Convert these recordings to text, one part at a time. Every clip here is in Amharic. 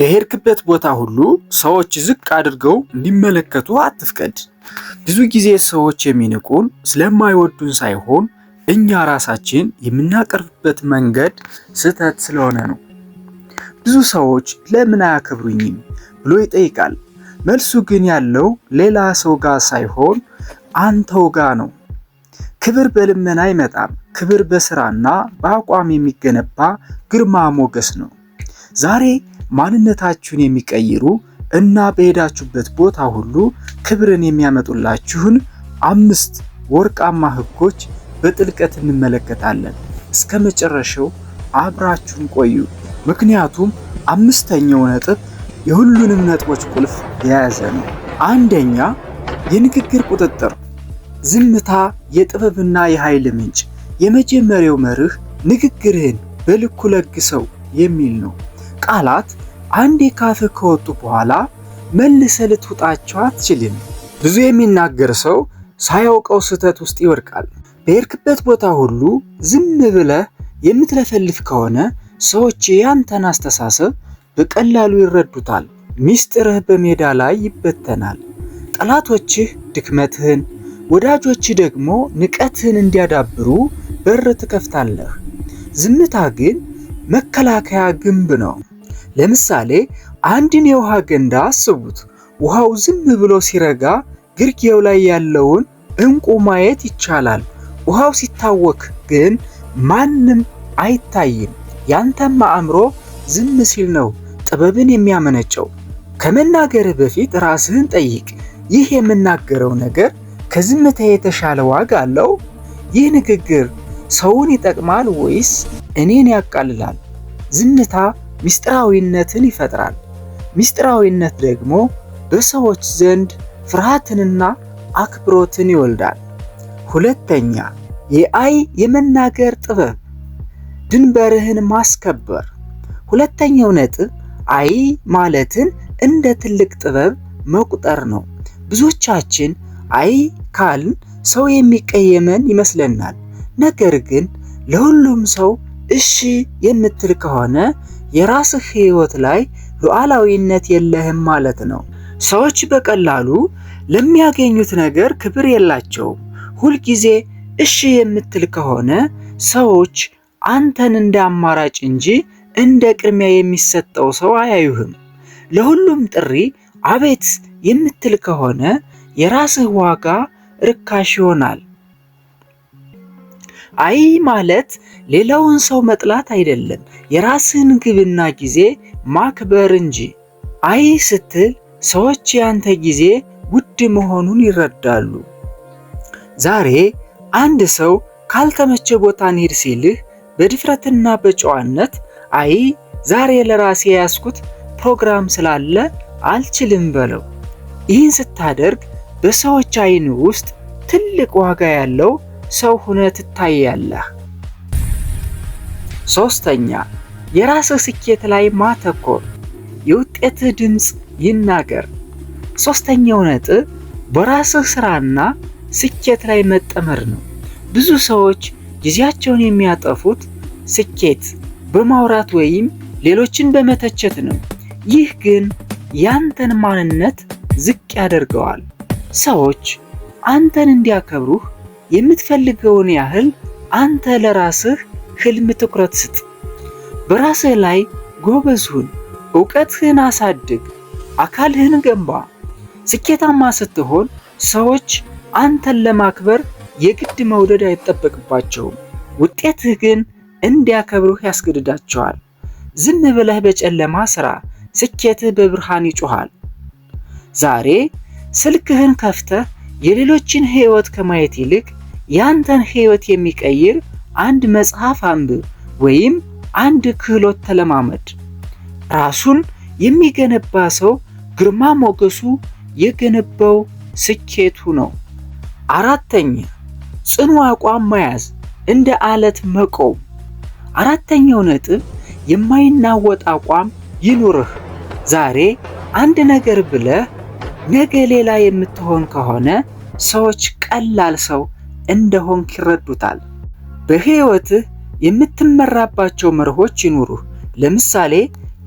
በሄድክበት ቦታ ሁሉ ሰዎች ዝቅ አድርገው እንዲመለከቱ አትፍቀድ። ብዙ ጊዜ ሰዎች የሚንቁን ስለማይወዱን ሳይሆን እኛ ራሳችን የምናቀርብበት መንገድ ስህተት ስለሆነ ነው። ብዙ ሰዎች ለምን አያከብሩኝም ብሎ ይጠይቃል። መልሱ ግን ያለው ሌላ ሰው ጋር ሳይሆን አንተው ጋር ነው። ክብር በልመና አይመጣም። ክብር በስራና በአቋም የሚገነባ ግርማ ሞገስ ነው። ዛሬ ማንነታችሁን የሚቀይሩ እና በሄዳችሁበት ቦታ ሁሉ ክብርን የሚያመጡላችሁን 5 ወርቃማ ህጎች በጥልቀት እንመለከታለን። እስከ መጨረሻው አብራችሁን ቆዩ። ምክንያቱም 5ኛው ነጥብ የሁሉንም ነጥቦች ቁልፍ የያዘ ነው። አንደኛ፣ የንግግር ቁጥጥር። ዝምታ የጥበብና የኃይል ምንጭ። የመጀመሪያው መርህ ንግግርህን በልኩ ለግሰው የሚል ነው። ቃላት አንዴ ካፍህ ከወጡ በኋላ መልሰህ ልትውጣቸው አትችልም። ብዙ የሚናገር ሰው ሳያውቀው ስህተት ውስጥ ይወድቃል። በሄድክበት ቦታ ሁሉ ዝም ብለህ የምትለፈልፍ ከሆነ ሰዎች ያንተን አስተሳሰብ በቀላሉ ይረዱታል። ሚስጥርህ በሜዳ ላይ ይበተናል። ጠላቶችህ ድክመትህን፣ ወዳጆችህ ደግሞ ንቀትህን እንዲያዳብሩ በር ትከፍታለህ። ዝምታ ግን መከላከያ ግንብ ነው። ለምሳሌ አንድን የውሃ ገንዳ አስቡት። ውሃው ዝም ብሎ ሲረጋ ግርጌው ላይ ያለውን ዕንቁ ማየት ይቻላል። ውሃው ሲታወክ ግን ማንም አይታይም። ያንተም አእምሮ ዝም ሲል ነው ጥበብን የሚያመነጨው። ከመናገርህ በፊት ራስህን ጠይቅ። ይህ የምናገረው ነገር ከዝምታ የተሻለ ዋጋ አለው? ይህ ንግግር ሰውን ይጠቅማል ወይስ እኔን ያቃልላል? ዝምታ ሚስጥራዊነትን ይፈጥራል። ሚስጥራዊነት ደግሞ በሰዎች ዘንድ ፍርሃትንና አክብሮትን ይወልዳል። ሁለተኛ፣ የመናገር ጥበብ። ድንበርህን ማስከበር። ሁለተኛው ነጥብ አይ ማለትን እንደ ትልቅ ጥበብ መቁጠር ነው። ብዙዎቻችን አይ ካልን ሰው የሚቀየመን ይመስለናል። ነገር ግን ለሁሉም ሰው እሺ የምትል ከሆነ የራስህ ሕይወት ላይ ሉዓላዊነት የለህም ማለት ነው። ሰዎች በቀላሉ ለሚያገኙት ነገር ክብር የላቸውም። ሁልጊዜ እሺ የምትል ከሆነ ሰዎች አንተን እንደ አማራጭ እንጂ እንደ ቅድሚያ የሚሰጠው ሰው አያዩህም። ለሁሉም ጥሪ አቤት የምትል ከሆነ የራስህ ዋጋ ርካሽ ይሆናል። አይ ማለት ሌላውን ሰው መጥላት አይደለም፣ የራስህን ግብና ጊዜ ማክበር እንጂ። አይ ስትል ሰዎች ያንተ ጊዜ ውድ መሆኑን ይረዳሉ። ዛሬ አንድ ሰው ካልተመቸ ቦታ እንሂድ ሲልህ በድፍረትና በጨዋነት አይ ዛሬ ለራሴ ያስኩት ፕሮግራም ስላለ አልችልም በለው። ይህን ስታደርግ በሰዎች አይን ውስጥ ትልቅ ዋጋ ያለው ሰው ሆነህ ትታያለህ። ሶስተኛ፣ የራስህ ስኬት ላይ ማተኮር። የውጤትህ ድምፅ ይናገር። ሶስተኛው ነጥብ በራስህ ስራና ስኬት ላይ መጠመር ነው። ብዙ ሰዎች ጊዜያቸውን የሚያጠፉት ስኬት በማውራት ወይም ሌሎችን በመተቸት ነው። ይህ ግን ያንተን ማንነት ዝቅ ያደርገዋል። ሰዎች አንተን እንዲያከብሩህ የምትፈልገውን ያህል አንተ ለራስህ ህልም ትኩረት ስጥ። በራስህ ላይ ጎበዝ ሁን። ዕውቀትህን አሳድግ። አካልህን ገንባ። ስኬታማ ስትሆን ሰዎች አንተን ለማክበር የግድ መውደድ አይጠበቅባቸውም። ውጤትህ ግን እንዲያከብሩህ ያስገድዳቸዋል። ዝም ብለህ በጨለማ ስራ፣ ስኬትህ በብርሃን ይጮሃል። ዛሬ ስልክህን ከፍተህ የሌሎችን ህይወት ከማየት ይልቅ ያንተን ህይወት የሚቀይር አንድ መጽሐፍ አንብብ ወይም አንድ ክህሎት ተለማመድ። ራሱን የሚገነባ ሰው ግርማ ሞገሱ የገነባው ስኬቱ ነው። አራተኛ፣ ጽኑ አቋም መያዝ፣ እንደ አለት መቆም። አራተኛው ነጥብ የማይናወጥ አቋም ይኑርህ። ዛሬ አንድ ነገር ብለህ ነገ ሌላ የምትሆን ከሆነ ሰዎች ቀላል ሰው እንደሆንክ ይረዱታል። በህይወትህ የምትመራባቸው መርሆች ይኑሩህ። ለምሳሌ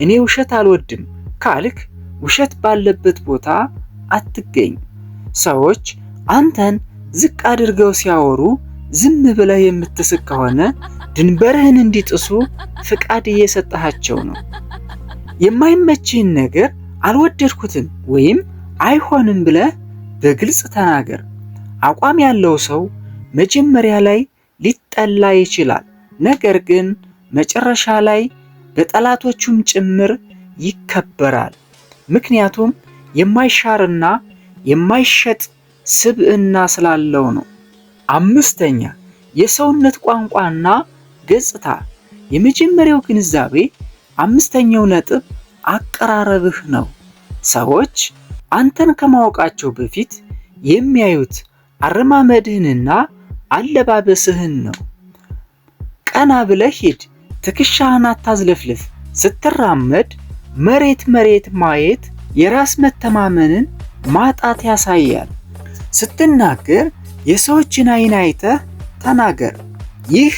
እኔ ውሸት አልወድም፣ ካልክ ውሸት ባለበት ቦታ አትገኝ። ሰዎች አንተን ዝቅ አድርገው ሲያወሩ ዝም ብለህ የምትስቅ ከሆነ ድንበርህን እንዲጥሱ ፍቃድ እየሰጠሃቸው ነው። የማይመችህን ነገር አልወደድኩትም ወይም አይሆንም ብለህ በግልጽ ተናገር። አቋም ያለው ሰው መጀመሪያ ላይ ሊጠላ ይችላል፣ ነገር ግን መጨረሻ ላይ በጠላቶቹም ጭምር ይከበራል። ምክንያቱም የማይሻርና የማይሸጥ ስብዕና ስላለው ነው። 5ኛ የሰውነት ቋንቋና ገጽታ። የመጀመሪያው ግንዛቤ 5ኛው ነጥብ አቀራረብህ ነው። ሰዎች አንተን ከማወቃቸው በፊት የሚያዩት አረማመድህንና አለባበስህን ነው። ቀና ብለህ ሂድ፣ ትከሻህን አታዝለፍልፍ። ስትራመድ መሬት ማየት የራስ መተማመንን ማጣት ያሳያል። ስትናገር የሰዎችን ዓይን አይተህ ተናገር። ይህ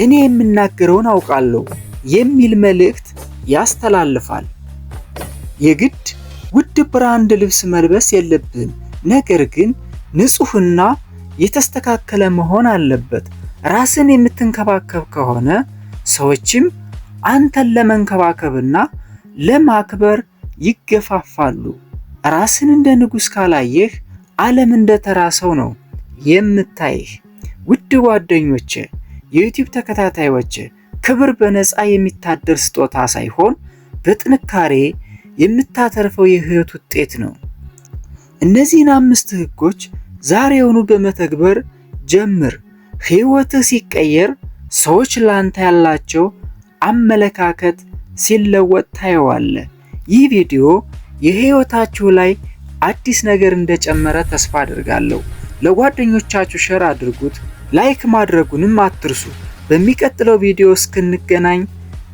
እኔ የምናገረውን አውቃለሁ የሚል መልእክት ያስተላልፋል። የግድ ውድ ብራንድ ልብስ መልበስ የለብህም፣ ነገር ግን ንጹህና የተስተካከለ መሆን አለበት። ራስን የምትንከባከብ ከሆነ ሰዎችም አንተን ለመንከባከብና ለማክበር ይገፋፋሉ። ራስን እንደ ንጉሥ ካላየህ ዓለም እንደ ተራ ሰው ነው የምታይህ። ውድ ጓደኞቼ፣ የዩቲዩብ ተከታታዮቼ፣ ክብር በነፃ የሚታደር ስጦታ ሳይሆን በጥንካሬ የምታተርፈው የህይወት ውጤት ነው። እነዚህን 5 ህጎች ዛሬውኑ በመተግበር ጀምር። ህይወትህ ሲቀየር ሰዎች ላንተ ያላቸው አመለካከት ሲለወጥ ታየዋለህ። ይህ ቪዲዮ የህይወታችሁ ላይ አዲስ ነገር እንደጨመረ ተስፋ አድርጋለሁ። ለጓደኞቻችሁ ሼር አድርጉት፣ ላይክ ማድረጉንም አትርሱ። በሚቀጥለው ቪዲዮ እስክንገናኝ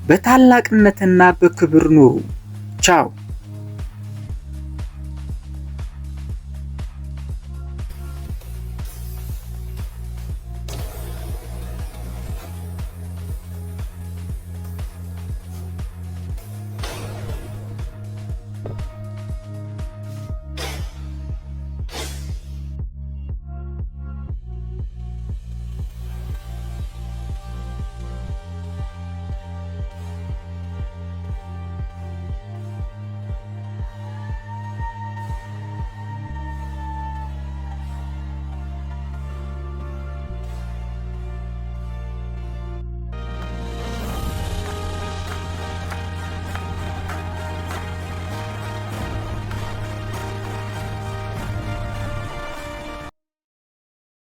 በታላቅነትና በክብር ኑሩ። ቻው።